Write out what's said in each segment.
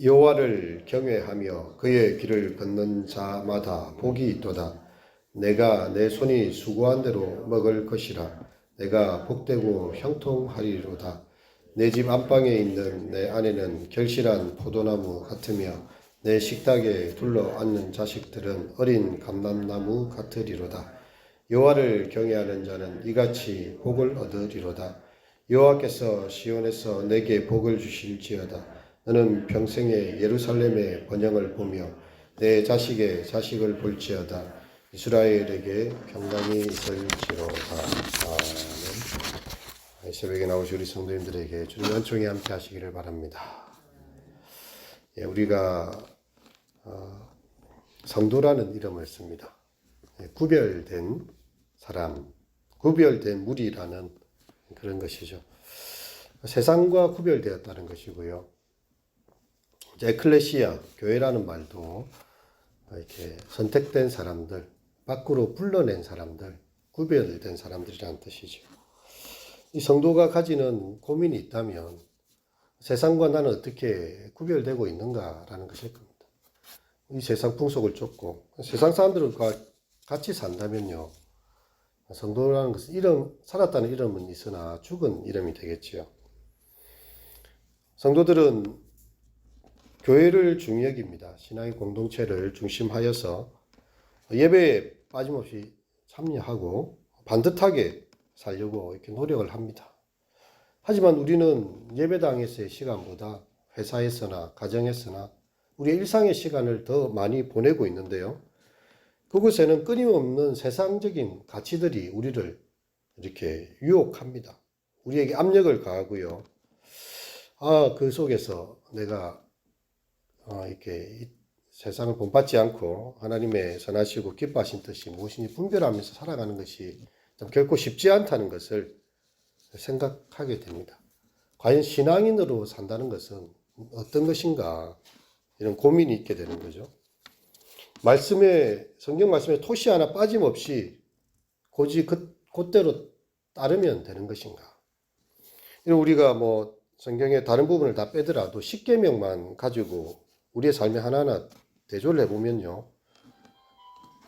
여호와를 경외하며 그의 길을 걷는 자마다 복이 있도다. 내가 내 손이 수고한 대로 먹을 것이라. 내가 복되고 형통하리로다. 내 집 안방에 있는 내 아내는 결실한 포도나무 같으며 내 식탁에 둘러 앉는 자식들은 어린 감람나무 같으리로다. 여호와를 경외하는 자는 이같이 복을 얻으리로다. 여호와께서 시온에서 내게 복을 주실지어다. 너는 평생에 예루살렘의 번영을 보며 내 자식의 자식을 볼지어다. 이스라엘에게 평강이 있을지로다. 아멘. 새벽에 나오신 우리 성도님들에게 주님 은총이 함께 하시기를 바랍니다. 우리가 성도라는 이름을 씁니다. 구별된 사람, 구별된 무리라는 그런 것이죠. 세상과 구별되었다는 것이고요. 에클레시아, 교회라는 말도 이렇게 선택된 사람들, 밖으로 불러낸 사람들, 구별된 사람들이라는 뜻이죠. 이 성도가 가지는 고민이 있다면 세상과 나는 어떻게 구별되고 있는가라는 것일 겁니다. 이 세상 풍속을 쫓고 세상 사람들과 같이 산다면요. 성도라는 것은 살았다는 이름은 있으나 죽은 이름이 되겠지요. 성도들은 교회를 중히 여깁니다. 신앙의 공동체를 중심하여서 예배에 빠짐없이 참여하고 반듯하게 살려고 이렇게 노력을 합니다. 하지만 우리는 예배당에서의 시간보다 회사에서나 가정에서나 우리의 일상의 시간을 더 많이 보내고 있는데요. 그곳에는 끊임없는 세상적인 가치들이 우리를 이렇게 유혹합니다. 우리에게 압력을 가하고요. 그 속에서 내가 이렇게 세상을 본받지 않고 하나님의 선하시고 기뻐하신 뜻이 무엇인지 분별하면서 살아가는 것이 좀 결코 쉽지 않다는 것을 생각하게 됩니다. 과연 신앙인으로 산다는 것은 어떤 것인가 이런 고민이 있게 되는 거죠. 성경 말씀에 토시 하나 빠짐없이 고지 그대로 따르면 되는 것인가. 우리가 성경의 다른 부분을 다 빼더라도 십계명만 가지고 우리의 삶에 하나하나 대조를 해보면요.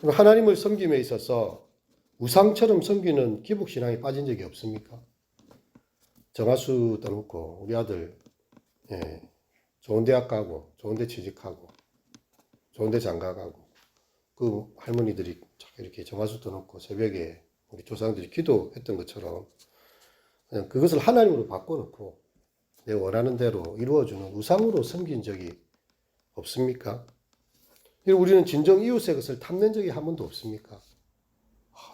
하나님을 섬김에 있어서 우상처럼 섬기는 기복신앙에 빠진 적이 없습니까? 정화수 떠놓고 우리 아들 좋은 대학 가고 좋은 데 취직하고 좋은 데 장가가고 그 할머니들이 이렇게 정화수 떠놓고 새벽에 우리 조상들이 기도했던 것처럼 그냥 그것을 하나님으로 바꿔놓고 내 원하는 대로 이루어주는 우상으로 섬긴 적이 없습니까? 우리는 진정 이웃의 것을 탐낸 적이 한 번도 없습니까?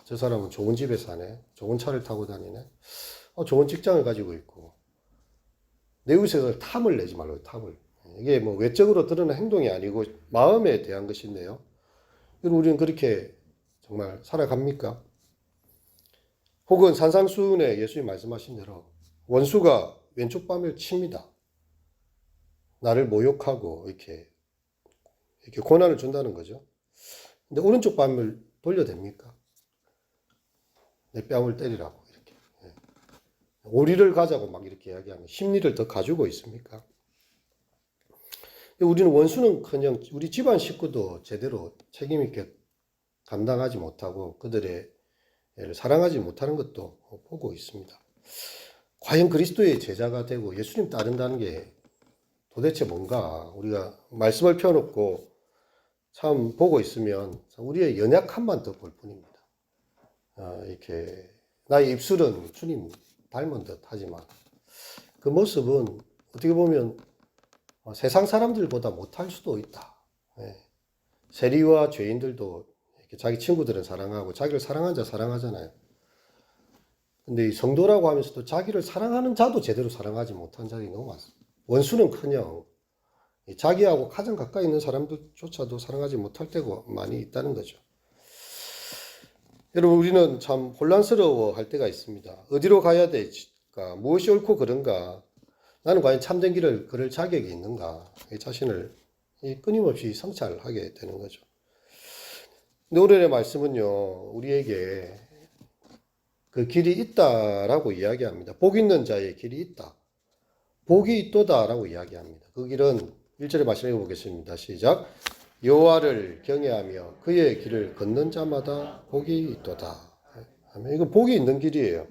저 사람은 좋은 집에 사네, 좋은 차를 타고 다니네, 좋은 직장을 가지고 있고. 내 이웃의 것을 탐을 내지 말고 탐을. 이게 외적으로 드러난 행동이 아니고 마음에 대한 것인데요. 우리는 그렇게 정말 살아갑니까? 혹은 산상수훈에 예수님 말씀하신 대로 원수가 왼쪽 밤을 칩니다. 나를 모욕하고 이렇게 고난을 준다는 거죠. 근데 오른쪽 밤을 돌려댑니까? 내 뺨을 때리라고 이렇게. 오리를 가자고 막 이렇게 이야기하는 심리를 더 가지고 있습니까? 우리는 원수는커녕 우리 집안 식구도 제대로 책임 있게 감당하지 못하고 그들의 사랑하지 못하는 것도 보고 있습니다. 과연 그리스도의 제자가 되고 예수님 따른다는 게 도대체 뭔가 우리가 말씀을 펴놓고 참 보고 있으면 우리의 연약함만 더 볼 뿐입니다. 이렇게 나의 입술은 주님 닮은 듯 하지만 그 모습은 어떻게 보면 세상 사람들보다 못할 수도 있다. 세리와 죄인들도 이렇게 자기 친구들은 사랑하고 자기를 사랑한 자 사랑하잖아요. 근데 이 성도라고 하면서도 자기를 사랑하는 자도 제대로 사랑하지 못한 자들이 너무 많습니다. 원수는커녕 자기하고 가장 가까이 있는 사람들조차도 사랑하지 못할 때가 많이 있다는 거죠. 여러분, 우리는 참 혼란스러워 할 때가 있습니다. 어디로 가야 될까? 무엇이 옳고 그른가? 나는 과연 참된 길을 걸을 자격이 있는가? 이 자신을 끊임없이 성찰하게 되는 거죠. 근데 오늘의 말씀은요, 우리에게 그 길이 있다라고 이야기합니다. 복 있는 자의 길이 있다. 복이 있도다라고 이야기합니다. 그 길은 1절의 말씀 읽어보겠습니다. 시작. 여호와를 경외하며 그의 길을 걷는 자마다 복이 있도다. 이건 복이 있는 길이에요.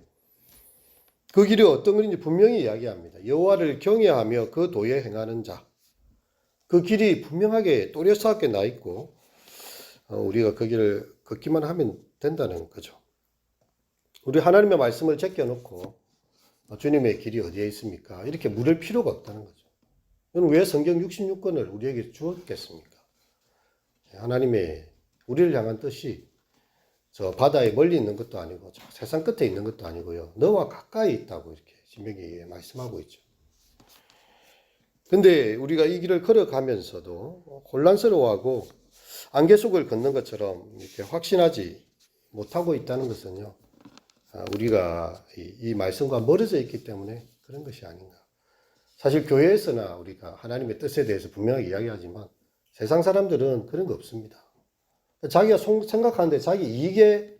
그 길이 어떤 길인지 분명히 이야기합니다. 여호와를 경외하며 그 도에 행하는 자. 그 길이 분명하게 또렷하게 나 있고 우리가 그 길을 걷기만 하면 된다는 거죠. 우리 하나님의 말씀을 제껴놓고 주님의 길이 어디에 있습니까? 이렇게 물을 필요가 없다는 거죠. 그럼 왜 성경 66권을 우리에게 주었겠습니까? 하나님의 우리를 향한 뜻이 저 바다에 멀리 있는 것도 아니고 저 세상 끝에 있는 것도 아니고요. 너와 가까이 있다고 이렇게 신명기에 말씀하고 있죠. 근데 우리가 이 길을 걸어가면서도 혼란스러워하고 안개 속을 걷는 것처럼 이렇게 확신하지 못하고 있다는 것은요. 우리가 이 말씀과 멀어져 있기 때문에 그런 것이 아닌가. 사실 교회에서나 우리가 하나님의 뜻에 대해서 분명하게 이야기하지만 세상 사람들은 그런 거 없습니다. 자기가 생각하는데 자기 이익에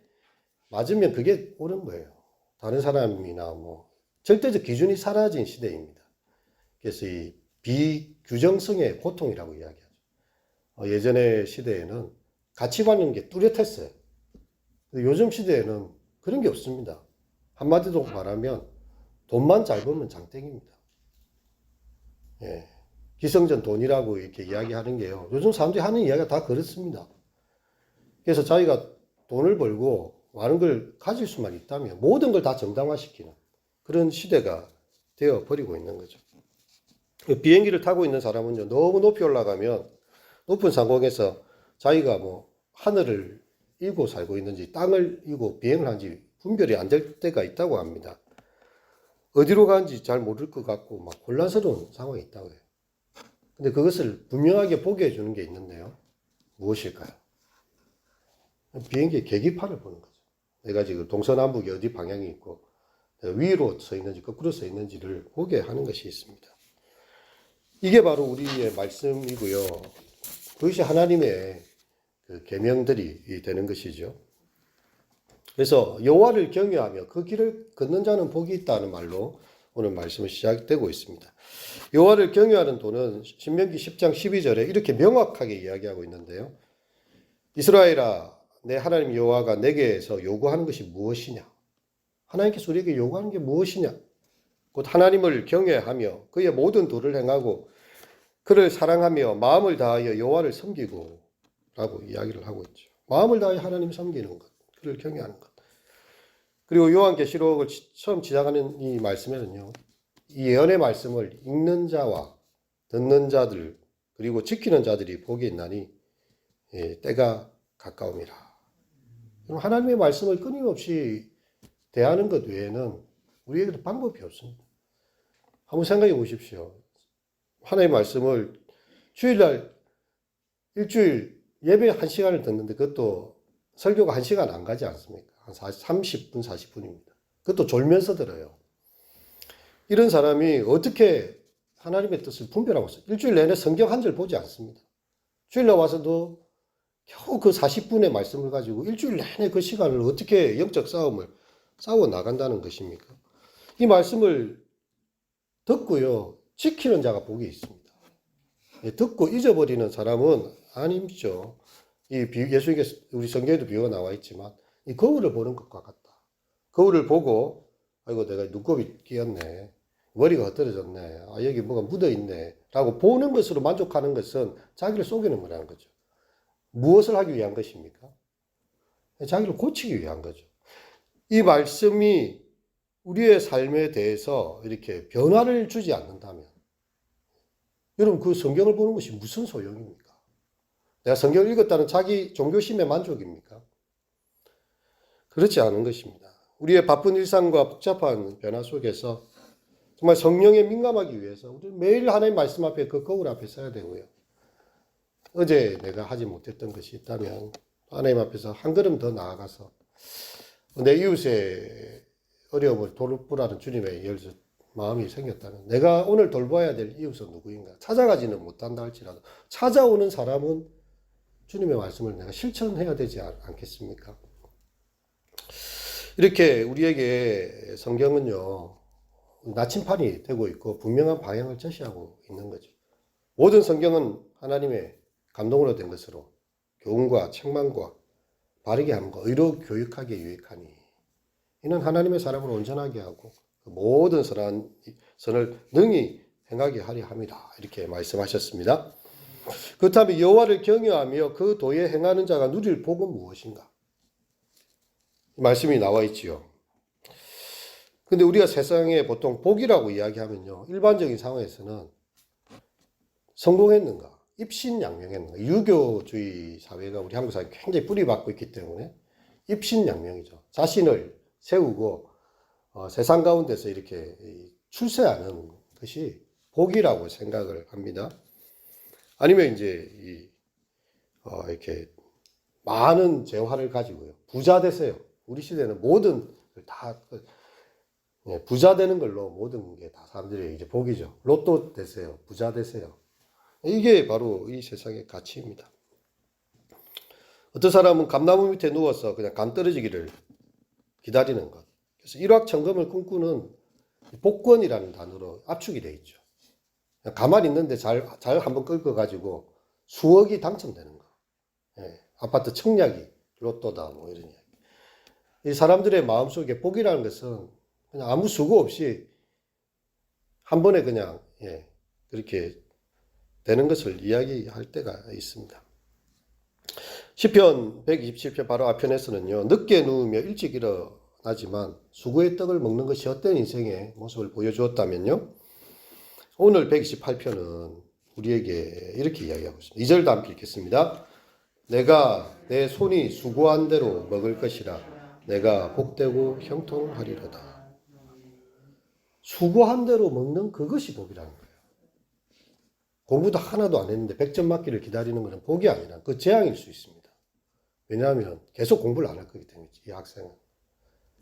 맞으면 그게 옳은 거예요. 다른 사람이나 절대적 기준이 사라진 시대입니다. 그래서 이 비규정성의 고통이라고 이야기하죠. 예전의 시대에는 가치관인 게 뚜렷했어요. 요즘 시대에는 그런 게 없습니다. 한마디로 말하면 돈만 잘 벌면 장땡입니다. 예. 기성전 돈이라고 이렇게 이야기하는 게요. 요즘 사람들이 하는 이야기가 다 그렇습니다. 그래서 자기가 돈을 벌고 많은 걸 가질 수만 있다면 모든 걸 다 정당화시키는 그런 시대가 되어 버리고 있는 거죠. 비행기를 타고 있는 사람은요, 너무 높이 올라가면 높은 상공에서 자기가 하늘을 이고 살고 있는지 땅을 이고 비행을 하는지 분별이 안 될 때가 있다고 합니다. 어디로 가는지 잘 모를 것 같고 막 혼란스러운 상황이 있다고 해요. 근데 그것을 분명하게 보게 해주는 게 있는데요. 무엇일까요? 비행기의 계기판을 보는 거죠. 내가 지금 동서남북이 어디 방향이 있고 내가 위로 서 있는지 거꾸로 서 있는지를 보게 하는 것이 있습니다. 이게 바로 우리의 말씀이고요. 그것이 하나님의 그 계명들이 되는 것이죠. 그래서 여호와를 경외하며 그 길을 걷는 자는 복이 있다는 말로 오늘 말씀이 시작되고 있습니다. 여호와를 경외하는 도는 신명기 10장 12절에 이렇게 명확하게 이야기하고 있는데요. 이스라엘아, 내 하나님 여호와가 내게서 요구하는 것이 무엇이냐? 하나님께서 우리에게 요구하는 게 무엇이냐? 곧 하나님을 경외하며 그의 모든 도를 행하고 그를 사랑하며 마음을 다하여 여호와를 섬기고 라고 이야기를 하고 있죠. 마음을 다하여 하나님 섬기는 것, 그를 경외하는 것. 그리고 요한계시록을 처음 시작하는 이 말씀에는요. 이 예언의 말씀을 읽는 자와 듣는 자들 그리고 지키는 자들이 복이 있나니 때가 가까움이라. 하나님의 말씀을 끊임없이 대하는 것 외에는 우리에게도 방법이 없습니다. 한번 생각해 보십시오. 하나님의 말씀을 주일날 일주일 예배 1시간을 듣는데 그것도 설교가 1시간 안 가지 않습니까? 한 30분, 40분입니다. 그것도 졸면서 들어요. 이런 사람이 어떻게 하나님의 뜻을 분별하고 있어요? 일주일 내내 성경 한 절 보지 않습니다. 주일날 와서도 겨우 그 40분의 말씀을 가지고 일주일 내내 그 시간을 어떻게 영적 싸움을 싸워 나간다는 것입니까? 이 말씀을 듣고요, 지키는 자가 복이 있습니다. 듣고 잊어버리는 사람은 아니죠. 예수님께서 우리 성경에도 비유가 나와 있지만 이 거울을 보는 것과 같다. 거울을 보고 아이고 내가 눈곱이 끼었네. 머리가 흩어졌네. 여기 뭐가 묻어있네. 라고 보는 것으로 만족하는 것은 자기를 속이는 거라는 거죠. 무엇을 하기 위한 것입니까? 자기를 고치기 위한 거죠. 이 말씀이 우리의 삶에 대해서 이렇게 변화를 주지 않는다면 여러분 그 성경을 보는 것이 무슨 소용입니까? 내가 성경을 읽었다는 자기 종교심의 만족입니까? 그렇지 않은 것입니다. 우리의 바쁜 일상과 복잡한 변화 속에서 정말 성령에 민감하기 위해서 우리 매일 하나님 말씀 앞에 그 거울 앞에 서야 되고요. 어제 내가 하지 못했던 것이 있다면 하나님 앞에서 한 걸음 더 나아가서 내 이웃의 어려움을 돌보라는 주님의 마음이 생겼다면 내가 오늘 돌봐야 될 이웃은 누구인가? 찾아가지는 못한다 할지라도 찾아오는 사람은 주님의 말씀을 내가 실천해야 되지 않겠습니까? 이렇게 우리에게 성경은요, 나침판이 되고 있고 분명한 방향을 제시하고 있는 거죠. 모든 성경은 하나님의 감동으로 된 것으로 교훈과 책망과 바르게 함과 의로 교육하기에 유익하니 이는 하나님의 사람을 온전하게 하고 모든 선을 능히 행하게 하려 함이라. 이렇게 말씀하셨습니다. 그렇다면 여호와를 경외하며 그 도에 행하는 자가 누릴 복은 무엇인가? 말씀이 나와 있지요. 근데 우리가 세상에 보통 복이라고 이야기하면요, 일반적인 상황에서는 성공했는가, 입신양명했는가. 유교주의 사회가 우리 한국 사회에 굉장히 뿌리박고 있기 때문에 입신양명이죠. 자신을 세우고 세상 가운데서 이렇게 출세하는 것이 복이라고 생각을 합니다. 아니면 이제 이렇게 많은 재화를 가지고요, 부자 되세요. 우리 시대는 모든 다 부자 되는 걸로 모든 게 다 사람들이 이제 복이죠. 로또 되세요. 부자 되세요. 이게 바로 이 세상의 가치입니다. 어떤 사람은 감나무 밑에 누워서 그냥 감 떨어지기를 기다리는 것. 그래서 일확천금을 꿈꾸는 복권이라는 단어로 압축이 되어 있죠. 가만히 있는데 잘 한번 끌어가지고 수억이 당첨되는 거. 예, 아파트 청약이 로또다 뭐 이런 이야기. 이 사람들의 마음속에 복이라는 것은 그냥 아무 수고 없이 한 번에 그냥 그렇게 되는 것을 이야기할 때가 있습니다. 시편 127편 바로 앞편에서는요, 늦게 누우며 일찍 일어나지만 수고의 떡을 먹는 것이 헛된 인생의 모습을 보여주었다면요, 오늘 128편은 우리에게 이렇게 이야기하고 있습니다. 2절도 함께 읽겠습니다. 내가 내 손이 수고한 대로 먹을 것이라 내가 복되고 형통하리로다. 수고한 대로 먹는 그것이 복이라는 거예요. 공부도 하나도 안 했는데 100점 맞기를 기다리는 것은 복이 아니라 그 재앙일 수 있습니다. 왜냐하면 계속 공부를 안 할 거기 때문이지, 이 학생은.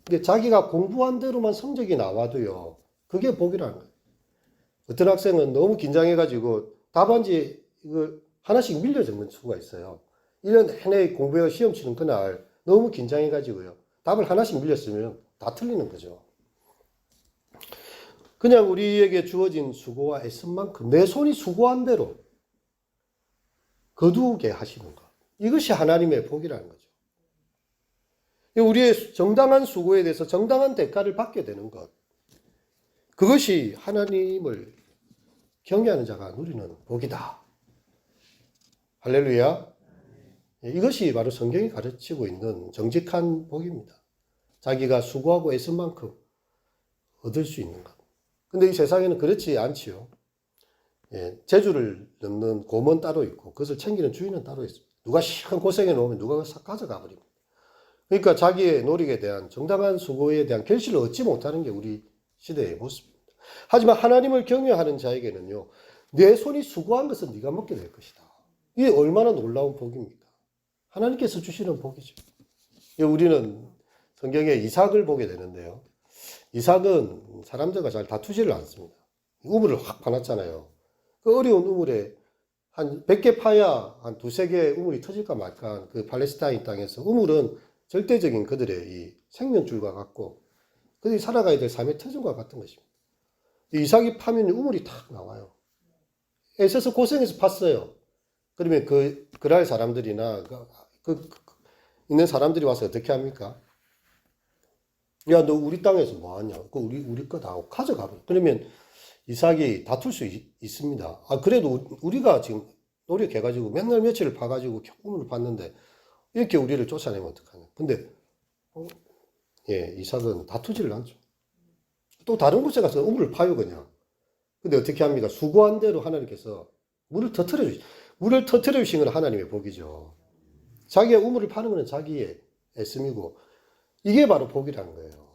근데 자기가 공부한 대로만 성적이 나와도요, 그게 복이라는 거예요. 어떤 학생은 너무 긴장해가지고 답안지 이거 하나씩 밀려 적는 수가 있어요. 1년 내내 공부해서 시험 치는 그날 너무 긴장해가지고요, 답을 하나씩 밀렸으면 다 틀리는 거죠. 그냥 우리에게 주어진 수고와 애쓴 만큼 내 손이 수고한 대로 거두게 하시는 것. 이것이 하나님의 복이라는 거죠. 우리의 정당한 수고에 대해서 정당한 대가를 받게 되는 것. 그것이 하나님을 경외하는 자가 누리는 복이다. 할렐루야. 이것이 바로 성경이 가르치고 있는 정직한 복입니다. 자기가 수고하고 애쓴 만큼 얻을 수 있는 것. 근데 이 세상에는 그렇지 않지요. 재주를 넣는 곰은 따로 있고 그것을 챙기는 주인은 따로 있습니다. 누가 시간 고생해 놓으면 누가 가져가 버립니다. 그러니까 자기의 노력에 대한 정당한 수고에 대한 결실을 얻지 못하는 게 우리 시대의 모습입니다. 하지만 하나님을 경외하는 자에게는요, 내 손이 수고한 것은 네가 먹게 될 것이다. 이게 얼마나 놀라운 복입니까? 하나님께서 주시는 복이죠. 우리는 성경에 이삭을 보게 되는데요, 이삭은 사람들과 잘 다투지를 않습니다. 우물을 확 파놨잖아요. 그 어려운 우물에 한 100개 파야 한 두세 개 우물이 터질까 말까 그 팔레스타인 땅에서 우물은 절대적인 그들의 이 생명줄과 같고 그들이 살아가야 될 삶의 터전과 같은 것입니다. 이삭이 파면 우물이 탁 나와요. 애써서 고생해서 팠어요. 그러면 그랄 사람들이나 있는 사람들이 와서 어떻게 합니까? 야, 너 우리 땅에서 뭐 하냐? 그 우리 거 다 가져가 버려. 그러면 이삭이 다툴 수 있습니다. 그래도 우리가 지금 노력해가지고 맨날 며칠을 파가지고 우물을 팠는데 이렇게 우리를 쫓아내면 어떡하냐. 근데, 이삭은 다투지를 않죠. 또 다른 곳에 가서 우물을 파요, 그냥. 근데 어떻게 합니까? 수고한 대로 하나님께서 물을 터뜨려 주신 건 하나님의 복이죠. 자기의 우물을 파는 건 자기의 애씀이고, 이게 바로 복이라는 거예요.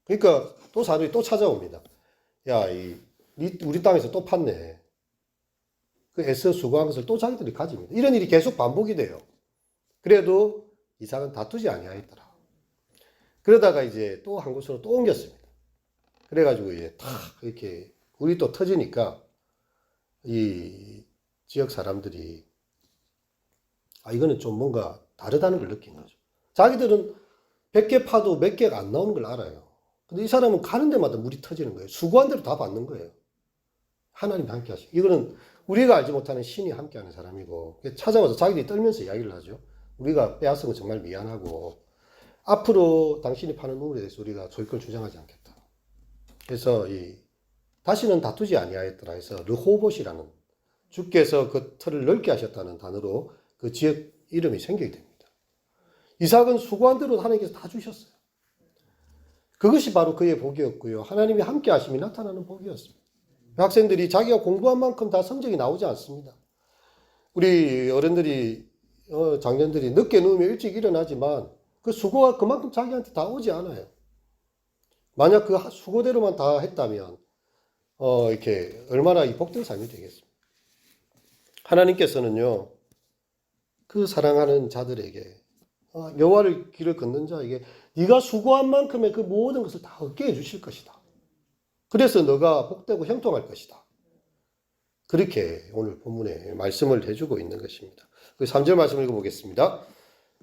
그러니까 또 사람들이 또 찾아옵니다. 야, 우리 땅에서 또 팠네. 그 애써 수고한 것을 또 자기들이 가집니다. 이런 일이 계속 반복이 돼요. 그래도 이삭은 다투지 아니하였더라. 그러다가 이제 또 한 곳으로 또 옮겼습니다. 그래가지고 이제 탁 이렇게 물이 또 터지니까 이 지역 사람들이 이거는 좀 뭔가 다르다는 걸 느낀 거죠. 자기들은 100개 파도 몇 개가 안 나오는 걸 알아요. 근데 이 사람은 가는 데마다 물이 터지는 거예요. 수고한 대로 다 받는 거예요. 하나님이 함께 하시고. 이거는 우리가 알지 못하는 신이 함께하는 사람이고 찾아와서 자기들이 떨면서 이야기를 하죠. 우리가 빼앗은 건 정말 미안하고 앞으로 당신이 파는 우물에 대해서 우리가 소유권을 주장하지 않겠다. 그래서 다시는 다투지 아니하였더라 해서 르호봇이라는 주께서 그 틀을 넓게 하셨다는 단어로 그 지역 이름이 생기게 됩니다. 이삭은 수고한 대로 하나님께서 다 주셨어요. 그것이 바로 그의 복이었고요. 하나님이 함께 하심이 나타나는 복이었습니다. 학생들이 자기가 공부한 만큼 다 성적이 나오지 않습니다. 우리 어른들이 장년들이 늦게 누우면 일찍 일어나지만 그 수고가 그만큼 자기한테 다 오지 않아요. 만약 그 수고대로만 다 했다면 이렇게 얼마나 이 복된 삶이 되겠습니까? 하나님께서는요, 그 사랑하는 자들에게 여호와를 길을 걷는 자에게 네가 수고한 만큼의 그 모든 것을 다 얻게 해주실 것이다. 그래서 너가 복되고 형통할 것이다. 그렇게 오늘 본문에 말씀을 해주고 있는 것입니다. 그 3절 말씀 읽어보겠습니다.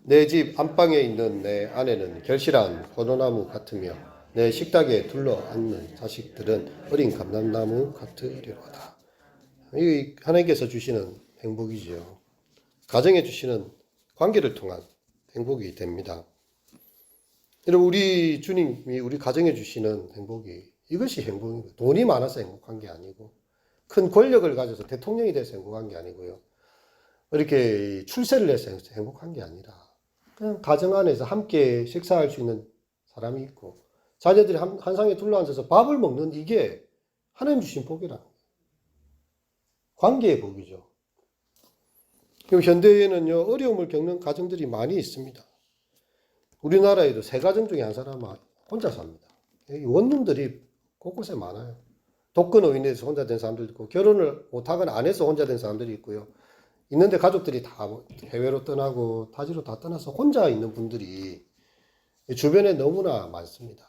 내 집 안방에 있는 내 아내는 결실한 포도나무 같으며 내 식탁에 둘러앉는 자식들은 어린 감람나무 같으리로다. 이 하나님께서 주시는 행복이지요. 가정에 주시는 관계를 통한 행복이 됩니다. 여러분, 우리 주님이 우리 가정에 주시는 행복이 이것이 행복입니다. 돈이 많아서 행복한 게 아니고 큰 권력을 가져서 대통령이 돼서 행복한 게 아니고요. 이렇게 출세를 해서 행복한 게 아니라 그냥 가정 안에서 함께 식사할 수 있는 사람이 있고 자녀들이 한 상에 둘러앉아서 밥을 먹는 이게 하나님 주신 복이라는 거예요. 관계의 복이죠. 현대에는요, 어려움을 겪는 가정들이 많이 있습니다. 우리나라에도 세 가정 중에 한 사람은 혼자 삽니다. 원룸들이 곳곳에 많아요. 독거노인에 대해서 혼자 된 사람들도 있고, 결혼을 못하거나 안 해서 혼자 된 사람들이 있고요. 있는데 가족들이 다 해외로 떠나고 타지로 다 떠나서 혼자 있는 분들이 주변에 너무나 많습니다.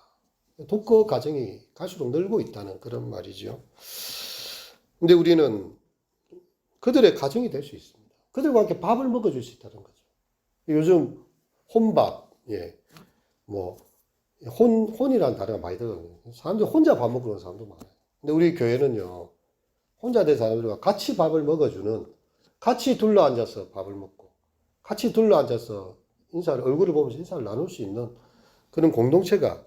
독거 가정이 갈수록 늘고 있다는 그런 말이죠. 근데 우리는 그들의 가정이 될 수 있습니다. 그들과 함께 밥을 먹어줄 수 있다는 거죠. 요즘 혼밥, 혼이라는 단어가 많이 들어요. 사람들이 혼자 밥 먹고 그러는 사람도 많아요. 근데 우리 교회는요, 혼자 된 사람들과 같이 밥을 먹어주는, 같이 둘러앉아서 밥을 먹고, 같이 둘러앉아서 얼굴을 보면서 인사를 나눌 수 있는 그런 공동체가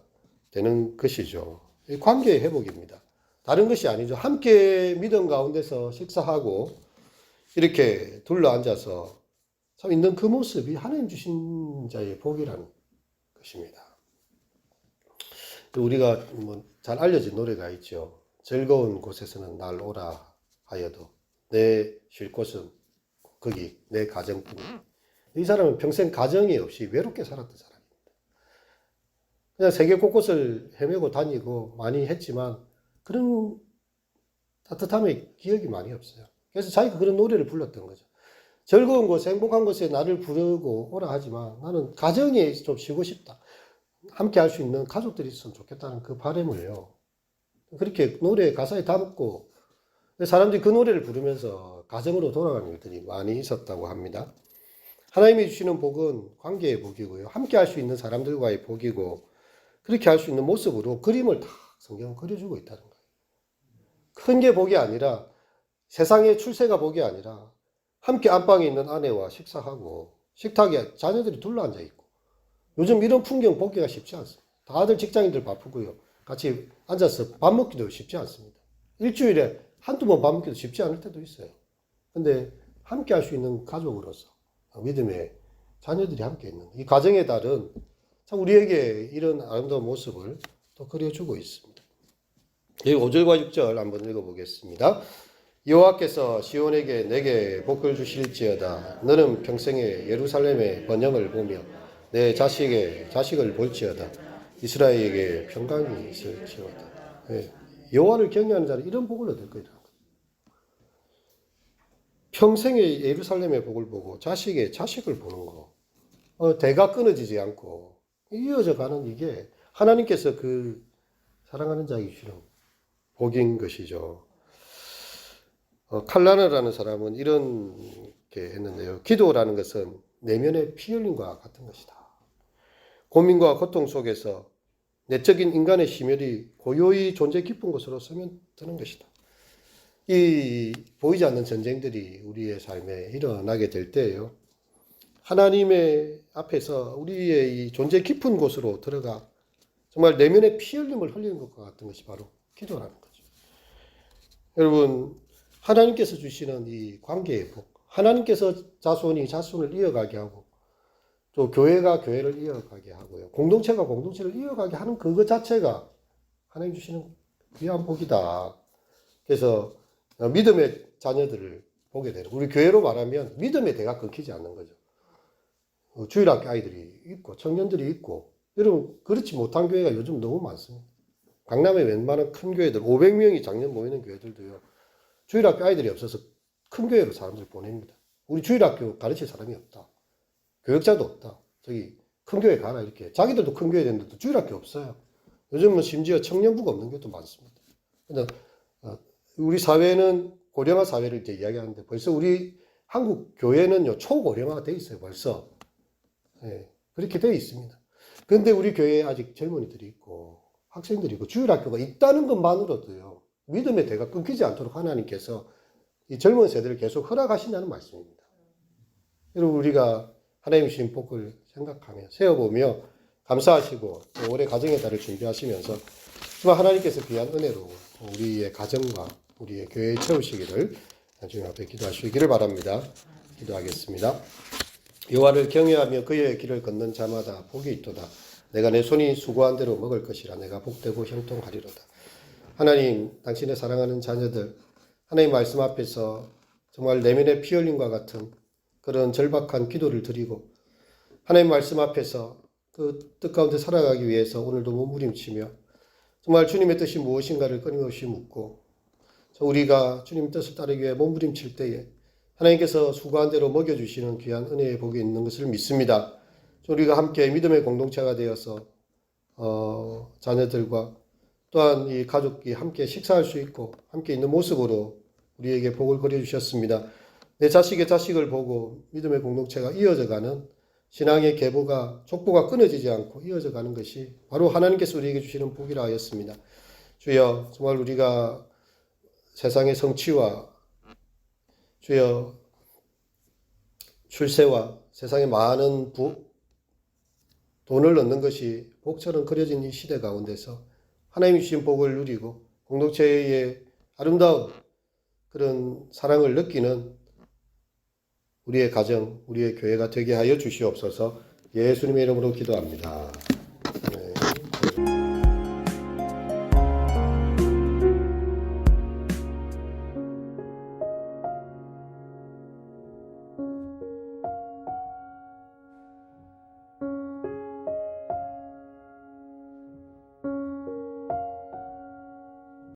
되는 것이죠. 관계의 회복입니다. 다른 것이 아니죠. 함께 믿음 가운데서 식사하고, 이렇게 둘러앉아서 참 있는 그 모습이 하나님 주신 자의 복이라는 것입니다. 우리가 잘 알려진 노래가 있죠. 즐거운 곳에서는 날 오라 하여도 내 쉴 곳은 거기 내 가정뿐. 이 사람은 평생 가정이 없이 외롭게 살았던 사람입니다. 그냥 세계 곳곳을 헤매고 다니고 많이 했지만 그런 따뜻함의 기억이 많이 없어요. 그래서 자기가 그런 노래를 불렀던 거죠. 즐거운 곳에 행복한 곳에 나를 부르고 오라 하지만 나는 가정에 좀 쉬고 싶다. 함께 할 수 있는 가족들이 있으면 좋겠다는 그 바람을요. 그렇게 노래 가사에 담고 사람들이 그 노래를 부르면서 가정으로 돌아가는 일들이 많이 있었다고 합니다. 하나님이 주시는 복은 관계의 복이고요. 함께 할 수 있는 사람들과의 복이고 그렇게 할 수 있는 모습으로 그림을 다 성경은 그려주고 있다는 거예요. 큰 게 복이 아니라 세상의 출세가 복이 아니라 함께 안방에 있는 아내와 식사하고 식탁에 자녀들이 둘러앉아 있고 요즘 이런 풍경 보기가 쉽지 않습니다. 다들 직장인들 바쁘고요. 같이 앉아서 밥 먹기도 쉽지 않습니다. 일주일에 한두 번 밥 먹기도 쉽지 않을 때도 있어요. 근데 함께 할 수 있는 가족으로서 믿음의 자녀들이 함께 있는 이 가정의 달은 참 우리에게 이런 아름다운 모습을 또 그려주고 있습니다. 5절과 6절 한번 읽어보겠습니다. 여호와께서 시온에게 내게 복을 주실지어다. 너는 평생에 예루살렘의 번영을 보며 내 자식을 볼지어다. 이스라엘에게 평강이 있을지어다. 여호와를 경외하는 자는 이런 복을 얻을 거다. 평생에 예루살렘의 복을 보고 자식의 자식을 보는 거. 대가 끊어지지 않고 이어져 가는 이게 하나님께서 그 사랑하는 자에게 주시는 복인 것이죠. 칼라나라는 사람은 이렇게 했는데요. 기도라는 것은 내면의 피 흘림과 같은 것이다. 고민과 고통 속에서 내적인 인간의 심혈이 고요히 존재 깊은 곳으로 스며드는 것이다. 이 보이지 않는 전쟁들이 우리의 삶에 일어나게 될 때예요. 하나님의 앞에서 우리의 이 존재 깊은 곳으로 들어가 정말 내면의 피 흘림을 흘리는 것과 같은 것이 바로 기도라는 거죠. 여러분, 하나님께서 주시는 이 관계의 복, 하나님께서 자손이 자손을 이어가게 하고 또 교회가 교회를 이어가게 하고요. 공동체가 공동체를 이어가게 하는 그것 자체가 하나님 주시는 귀한 복이다. 그래서 믿음의 자녀들을 보게 되는, 우리 교회로 말하면 믿음의 대가 끊기지 않는 거죠. 주일학교 아이들이 있고 청년들이 있고, 여러분 그렇지 못한 교회가 요즘 너무 많습니다. 강남에 웬만한 큰 교회들 500명이 작년 모이는 교회들도요, 주일학교 아이들이 없어서 큰 교회로 사람들 보냅니다. 우리 주일학교 가르칠 사람이 없다, 교역자도 없다, 저기 큰 교회 가라, 이렇게. 자기들도 큰 교회 됐는데도 주일학교 없어요. 요즘은 심지어 청년부가 없는 교회도 많습니다. 그러니까 우리 사회는 고령화 사회를 이제 이야기하는데 벌써 우리 한국 교회는요 초고령화가 돼 있어요. 벌써. 예, 그렇게 돼 있습니다. 그런데 우리 교회에 아직 젊은이들이 있고 학생들이 있고 주일학교가 있다는 것만으로도요 믿음의 대가 끊기지 않도록 하나님께서 이 젊은 세대를 계속 허락하신다는 말씀입니다. 여러분, 우리가 하나님 주신 복을 생각하며 세어보며 감사하시고 또 올해 가정의 달을 준비하시면서 정말 하나님께서 귀한 은혜로 우리의 가정과 우리의 교회에 채우시기를 주님 앞에 기도하시기를 바랍니다. 기도하겠습니다. 여호와를 경외하며 그의 길을 걷는 자마다 복이 있도다. 내가 내 손이 수고한 대로 먹을 것이라. 내가 복되고 형통하리로다. 하나님, 당신의 사랑하는 자녀들, 하나님 말씀 앞에서 정말 내면의 피 흘림과 같은 그런 절박한 기도를 드리고 하나님 말씀 앞에서 그 뜻 가운데 살아가기 위해서 오늘도 몸부림치며 정말 주님의 뜻이 무엇인가를 끊임없이 묻고 우리가 주님 뜻을 따르기 위해 몸부림칠 때에 하나님께서 수고한 대로 먹여주시는 귀한 은혜의 복이 있는 것을 믿습니다. 우리가 함께 믿음의 공동체가 되어서 자녀들과 또한 이 가족이 함께 식사할 수 있고 함께 있는 모습으로 우리에게 복을 그려주셨습니다. 내 자식의 자식을 보고 믿음의 공동체가 이어져가는 신앙의 계보가 족보가 끊어지지 않고 이어져가는 것이 바로 하나님께서 우리에게 주시는 복이라 하였습니다. 주여, 정말 우리가 세상의 성취와 주여 출세와 세상의 많은 돈을 얻는 것이 복처럼 그려진 이 시대 가운데서 하나님이 주신 복을 누리고 공동체의 아름다운 그런 사랑을 느끼는 우리의 가정, 우리의 교회가 되게 하여 주시옵소서. 예수님의 이름으로 기도합니다.